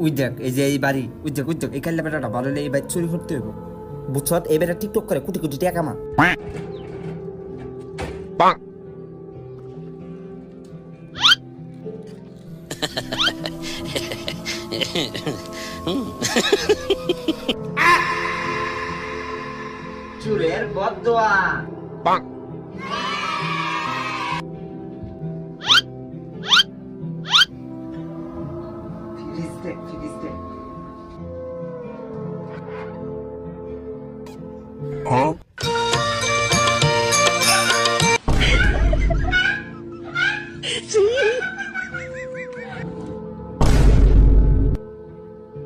ওই দেখ এই যে এই বাড়ি ওই দেখ এই কাল্লা বেটাটা ভালো হলে এই বাড়ি চুরি করতে হইব বুঝছত এই বেটা টিকটক করে কোটি কোটি টাকা কামা চুরের বদদোয়া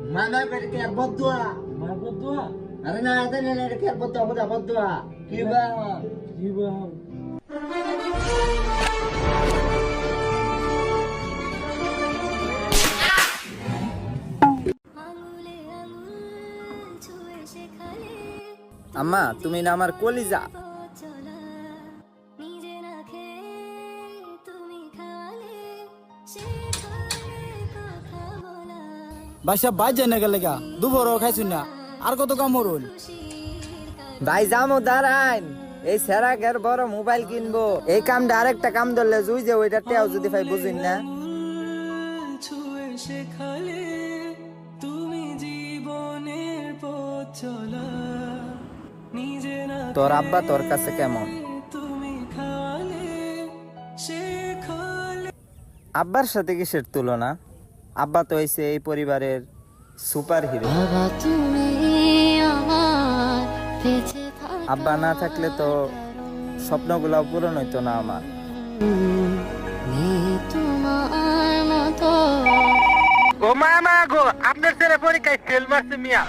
Mana pergi berdua? Mana berdua? Karena ada nenek pergi berdua. Kiba. আম্মা তুমি না আমার কলিজা বাসা বাজে না গেলে গা দুপুরও খাইছুন না আর কত কাম হরুন ভাই যামো দাঁড়াইন এই সেরাকের বড় মোবাইল কিনবো এই কামটা আরেকটা কাম ধরলে জুই যে ওইটা টেও যদি ভাই বুঝিন না তোর আব্বা তোর কাছে কেমন আব্বার সাথে কিসের তুলনা আব্বা তো হইছে এই পরিবারের সুপার হিরো আব্বা না থাকলে তো স্বপ্নগুলো পূরণ হইতো না আমার ও মামা গো আপনার ছেলে পরীক্ষায় ফেল মারছে মিয়া